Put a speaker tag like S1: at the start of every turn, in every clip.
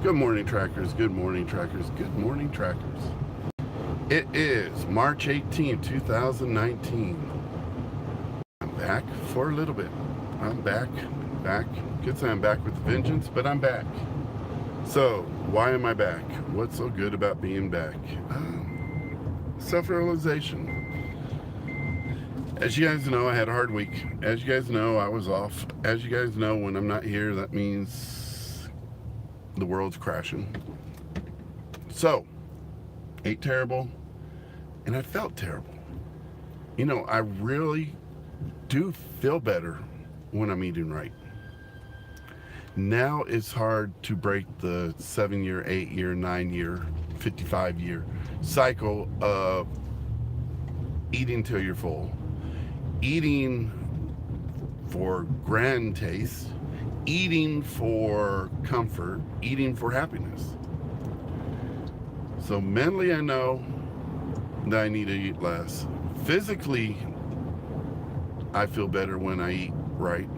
S1: Good morning, trackers. Good morning, trackers. Good morning, trackers. It is March 18, 2019. I'm back for a little bit. I'm back. Could say I'm back with a vengeance, but I'm back. So, why am I back? What's so good about being back? Self-realization. As you guys know, I had a hard week. As you guys know, I was off. As you guys know, when I'm not here, that means the world's crashing. So, ate terrible, and I felt terrible. You know, I really do feel better when I'm eating right. Now it's hard to break the 7-year, 8-year, 9-year, 55-year cycle of eating till you're full, eating for grand taste, eating for comfort, eating for happiness. So mentally, I know that I need to eat less. Physically, I feel better when I eat right.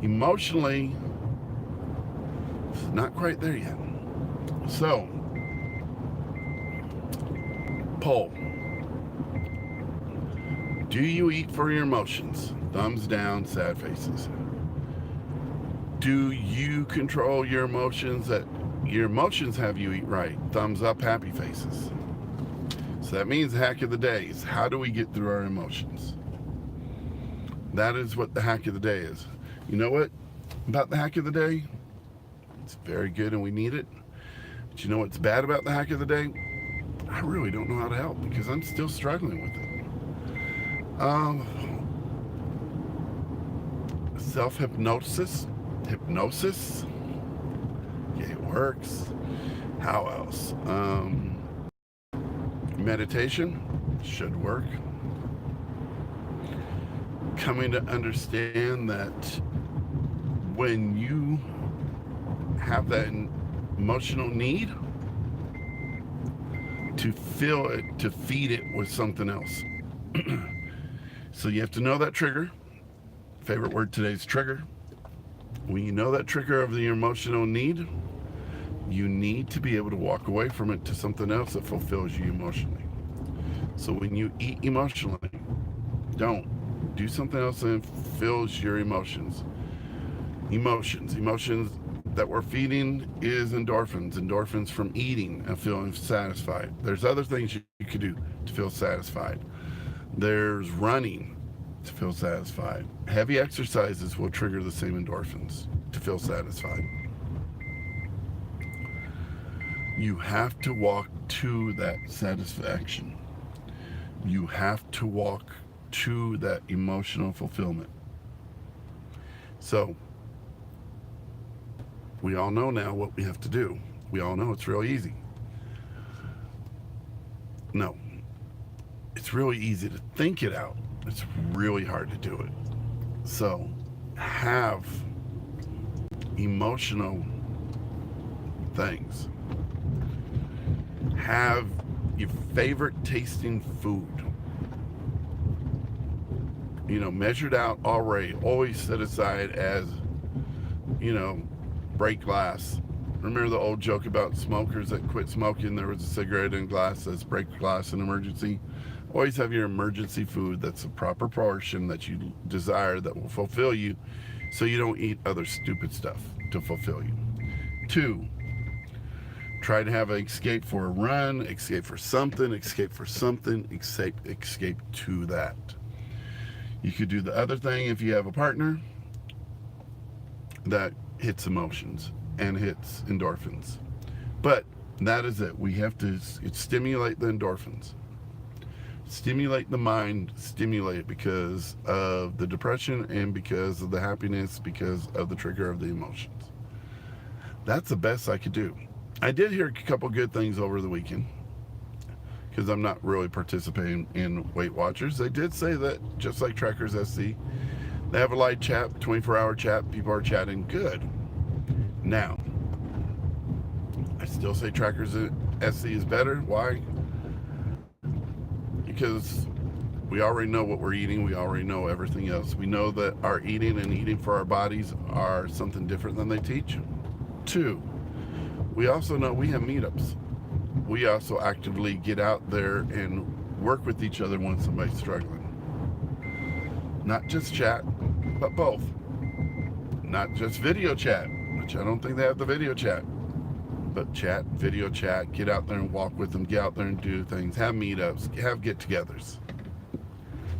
S1: Emotionally, not quite there yet. So, poll. Do you eat for your emotions? Thumbs down, sad faces. Do you control your emotions? That your emotions have you eat right? Thumbs up, happy faces. So that means the hack of the day is how do we get through our emotions? That is what the hack of the day is. You know what about the hack of the day? It's very good and we need it. But you know what's bad about the hack of the day? I really don't know how to help because I'm still struggling with it. Self-hypnosis. Hypnosis. Yeah, it works. How else? Meditation should work. Coming to understand that when you have that emotional need, to feel it, to feed it with something else. So you have to know that trigger. Favorite word today is trigger. When you know that trigger of the emotional need, you need to be able to walk away from it to something else that fulfills you emotionally. So when you eat emotionally, don't. Do something else that fills your emotions. Emotions that we're feeding is endorphins. Endorphins from eating and feeling satisfied. There's other things you could do to feel satisfied. There's running to feel satisfied. Heavy exercises will trigger the same endorphins to feel satisfied. You have to walk to that satisfaction. You have to walk to that emotional fulfillment. So, we all know now what we have to do. We all know it's real easy. No, it's really easy to think it out. It's really hard to do it. So, have emotional things. Have your favorite tasting food. You know, measured out already. Always set aside as, you know, break glass. Remember the old joke about smokers that quit smoking? There was a cigarette in glass that's break glass in emergency. Always have your emergency food that's a proper portion that you desire that will fulfill you so you don't eat other stupid stuff to fulfill you. 2, try to have an escape for a run, escape for something, escape to that. You could do the other thing if you have a partner that hits emotions and hits endorphins. But that is it. We have to stimulate the endorphins. Stimulate the mind, stimulate it because of the depression and because of the happiness, because of the trigger of the emotions. That's the best I could do. I did hear a couple good things over the weekend because I'm not really participating in Weight Watchers. They did say that, just like Trackers SC, they have a live chat, 24-hour chat. People are chatting good. Now, I still say Trackers SC is better. Why? Because we already know what we're eating. We already know everything else. We know that our eating and eating for our bodies are something different than they teach. 2, We also know we have meetups. We also actively get out there and work with each other when somebody's struggling. Not just chat, but both. Not just video chat, which I don't think they have the video chat, but chat, video chat, get out there and walk with them, get out there and do things, have meetups, have get-togethers.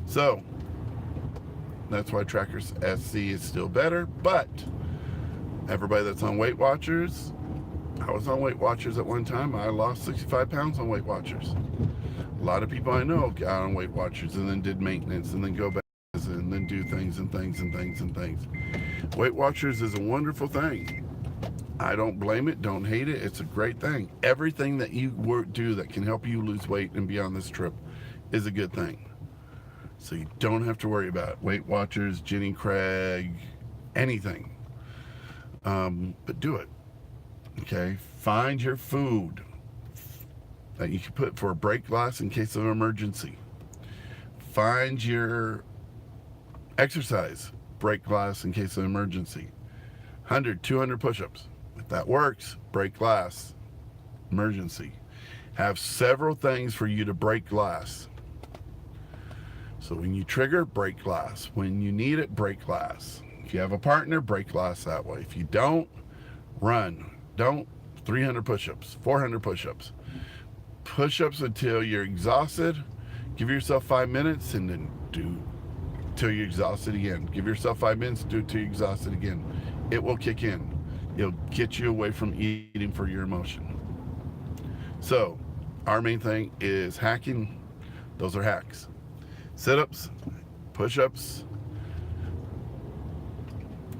S1: So, that's why Trackers SC is still better, but everybody that's on Weight Watchers, I was on Weight Watchers at one time. I lost 65 pounds on Weight Watchers. A lot of people I know got on Weight Watchers and then did maintenance and then go back and then do things and things and things and things. Weight Watchers is a wonderful thing. I don't blame it, don't hate it. It's a great thing. Everything that you do that can help you lose weight and be on this trip is a good thing. So you don't have to worry about it. Weight Watchers, Jenny Craig, anything. But do it. Okay? Find your food that you can put for a break glass in case of an emergency. Find your exercise break glass in case of an emergency. 100, 200 push-ups. If that works, break glass, emergency. Have several things for you to break glass. So when you trigger, break glass. When you need it, break glass. If you have a partner, break glass that way. If you don't, run. Don't 300 push-ups, 400 push-ups. Push-ups until you're exhausted. Give yourself 5 minutes and then do till you're exhausted again. Give yourself 5 minutes, do it till you're exhausted again. It will kick in. It'll get you away from eating for your emotion. So, our main thing is hacking. Those are hacks. Sit-ups, push-ups,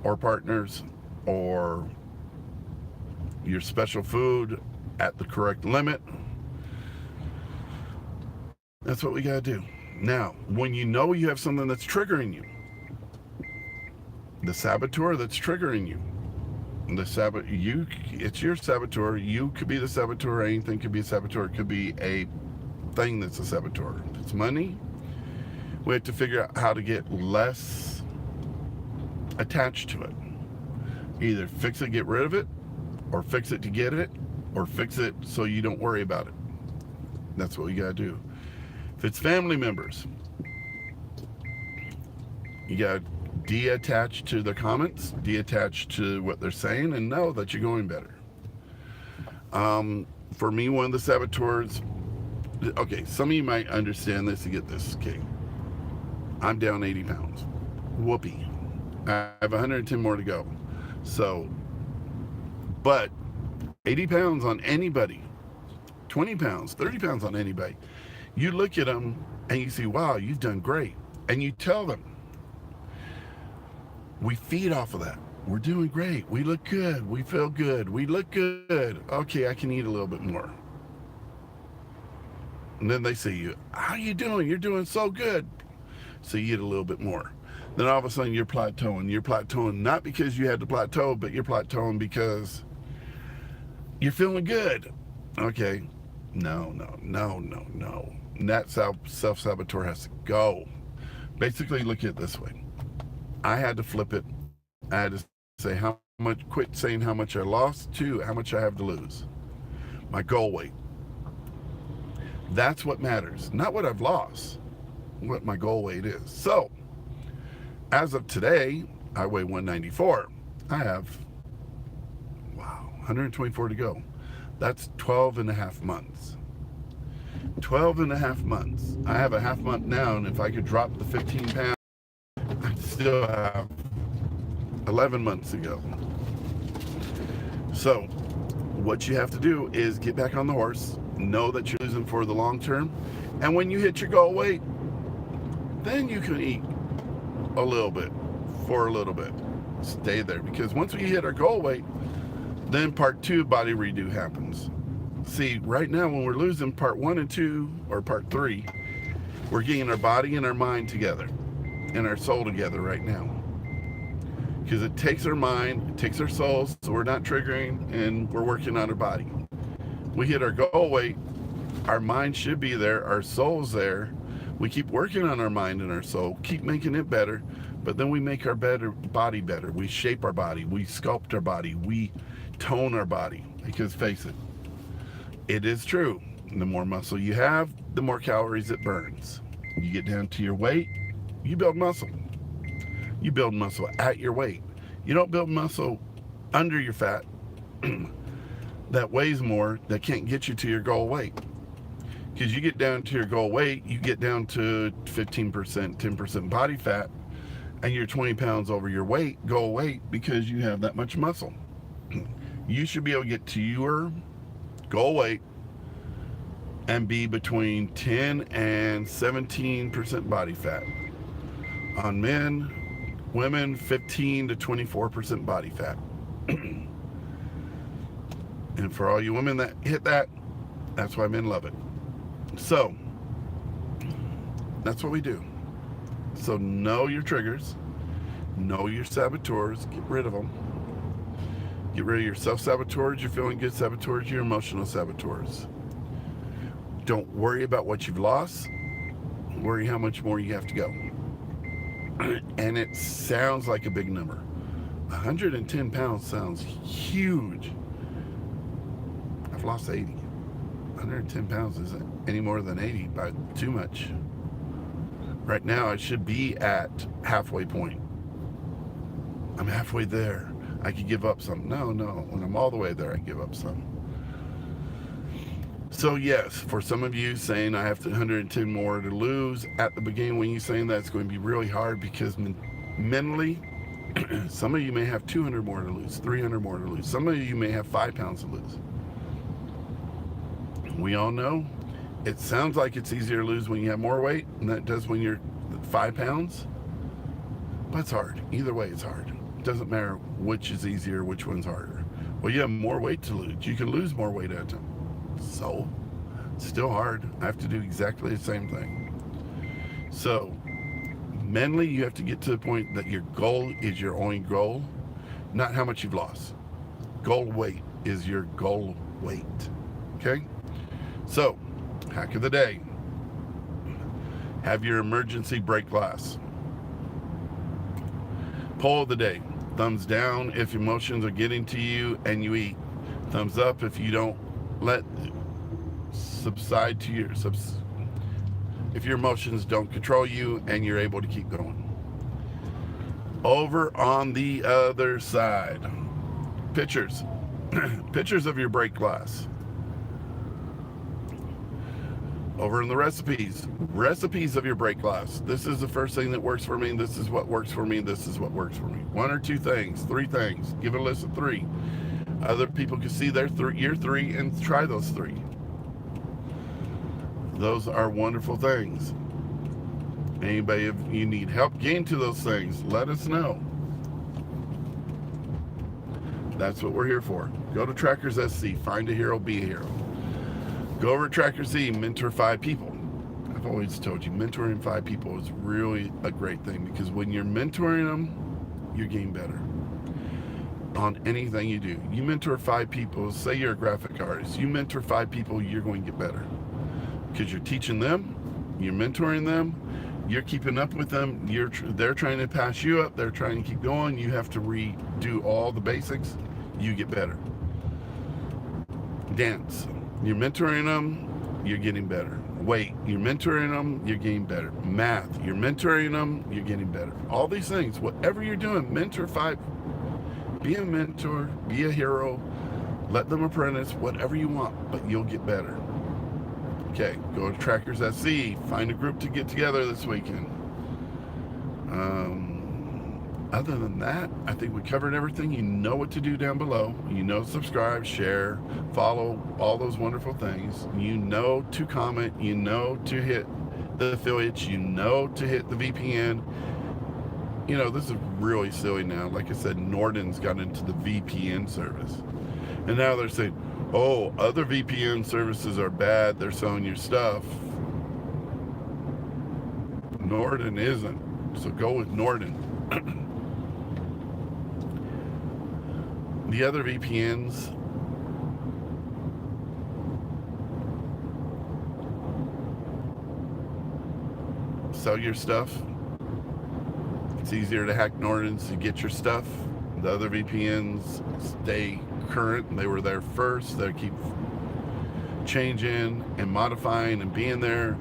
S1: or partners, or your special food at the correct limit. That's what we gotta do. Now, when you know you have something that's triggering you, the saboteur that's triggering you, it's your saboteur. You could be the saboteur. Anything could be a saboteur. It could be a thing that's a saboteur. If it's money, we have to figure out how to get less attached to it. Either fix it, get rid of it, or fix it to get it, or fix it so you don't worry about it. That's what we gotta do. If it's family members, you gotta detach to the comments, detach to what they're saying, and know that you're going better. For me, one of the saboteurs, okay, some of you might understand this to get this, okay. I'm down 80 pounds. Whoopee. I have 110 more to go. So, but 80 pounds on anybody, 20 pounds, 30 pounds on anybody, you look at them and you see, wow, you've done great. And you tell them, we feed off of that. We're doing great. We look good. We feel good. We look good. Okay, I can eat a little bit more. And then they say, you, how are you doing? You're doing so good. So you eat a little bit more. Then all of a sudden you're plateauing. You're plateauing not because you had to plateau, but you're plateauing because you're feeling good. Okay. No. And that self-saboteur has to go. Basically, look at it this way. I had to flip it. I had to say how much, quit saying how much I lost to how much I have to lose. My goal weight. That's what matters. Not what I've lost, what my goal weight is. So, as of today, I weigh 194. I have, 124 to go. That's 12 and a half months. 12 and a half months. I have a half month now, and if I could drop the 15 pounds, I'd still have 11 months to go. So, what you have to do is get back on the horse, know that you're losing for the long term, and when you hit your goal weight, then you can eat a little bit for a little bit. Stay there, because once we hit our goal weight, then part 2 body redo happens. See, right now when we're losing part 1 and 2, or part 3, we're getting our body and our mind together, and our soul together right now. Because it takes our mind, it takes our souls, so we're not triggering, and we're working on our body. We hit our goal weight, our mind should be there, our soul's there. We keep working on our mind and our soul, keep making it better, but then we make our body better. We shape our body, we sculpt our body, we tone our body. Because face it, it is true. The more muscle you have, the more calories it burns. You get down to your weight, you build muscle. You build muscle at your weight. You don't build muscle under your fat that weighs more, that can't get you to your goal weight. Because you get down to your goal weight, you get down to 15%, 10% body fat, and you're 20 pounds over your goal weight, because you have that much muscle. You should be able to get to your goal weight and be between 10 and 17% body fat. On men, women, 15 to 24% body fat. And for all you women that hit that, that's why men love it. So, that's what we do. So know your triggers, know your saboteurs, get rid of them. Get rid of your self-saboteurs, your feeling good saboteurs, your emotional saboteurs. Don't worry about what you've lost. Worry how much more you have to go. And it sounds like a big number. 110 pounds sounds huge. I've lost 80. 110 pounds isn't any more than 80 by too much. Right now, I should be at halfway point. I'm halfway there. I could give up some. No. When I'm all the way there, I give up some. So yes, for some of you saying I have 110 more to lose, at the beginning when you're saying that, it's going to be really hard, because mentally, some of you may have 200 more to lose, 300 more to lose. Some of you may have 5 pounds to lose. We all know it sounds like it's easier to lose when you have more weight than it does when you're 5 pounds. But it's hard. Either way, it's hard. It doesn't matter which is easier, which one's harder. Well, you have more weight to lose. You can lose more weight at a time. So, it's still hard. I have to do exactly the same thing. So, mentally, you have to get to the point that your goal is your only goal, not how much you've lost. Goal weight is your goal weight. Okay? So, hack of the day. Have your emergency break glass. Poll of the day. Thumbs down if emotions are getting to you and you eat. Thumbs up if you don't let subside to your if your emotions don't control you and you're able to keep going. Over on the other side. Pictures. Pictures of your break glass. Over in the recipes. Recipes of your break glass. This is the first thing that works for me. This is what works for me. This is what works for me. 1 or 2 things. 3 things. Give it a list of 3. Other people can see their your 3 and try those 3. Those are wonderful things. Anybody, if you need help getting to those things, let us know. That's what we're here for. Go to Trackers SC. Find a hero, be a hero. Go over to Trackers Z, mentor 5 people. I've always told you, mentoring 5 people is really a great thing, because when you're mentoring them, you're getting better on anything you do. You mentor 5 people, say you're a graphic artist, you mentor 5 people, you're going to get better. Because you're teaching them, you're mentoring them, you're keeping up with them, they're trying to pass you up, they're trying to keep going, you have to redo all the basics, you get better. Dance. You're mentoring them, you're getting better. Weight, you're mentoring them, you're getting better. Math, you're mentoring them, you're getting better. All these things, whatever you're doing, mentor 5. Be a mentor, be a hero, let them apprentice, whatever you want, but you'll get better. Okay, go to Trackers SC, find a group to get together this weekend. Other than that, I think we covered everything. You know what to do down below. You know, subscribe, share, follow, all those wonderful things. You know to comment. You know to hit the affiliates. You know to hit the VPN. You know, this is really silly now. Like I said, Norton's got into the VPN service. And now they're saying, oh, other VPN services are bad. They're selling your stuff. Norton isn't. So go with Norton. The other VPNs, sell your stuff. It's easier to hack Norton's to get your stuff. The other VPNs stay current. They were there first. They keep changing and modifying and being there.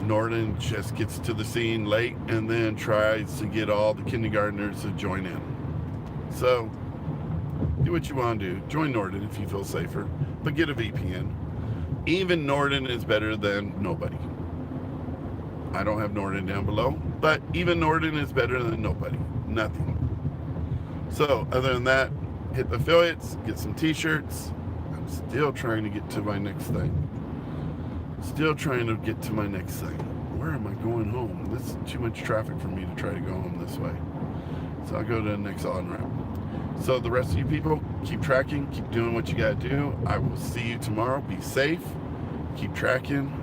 S1: Norton just gets to the scene late and then tries to get all the kindergartners to join in. So do what you want to do. Join Norton if you feel safer, but get a VPN. Even Norton is better than nobody. I don't have Norton down below, but even Norton is better than nobody. Nothing. So other than that, hit the affiliates, get some t-shirts. I'm still trying to get to my next thing. Still trying to get to my next thing. Where am I going home? This is too much traffic for me to try to go home this way. So I'll go to the next on-ramp. So the rest of you people, keep tracking, keep doing what you gotta do. I will see you tomorrow. Be safe. Keep tracking.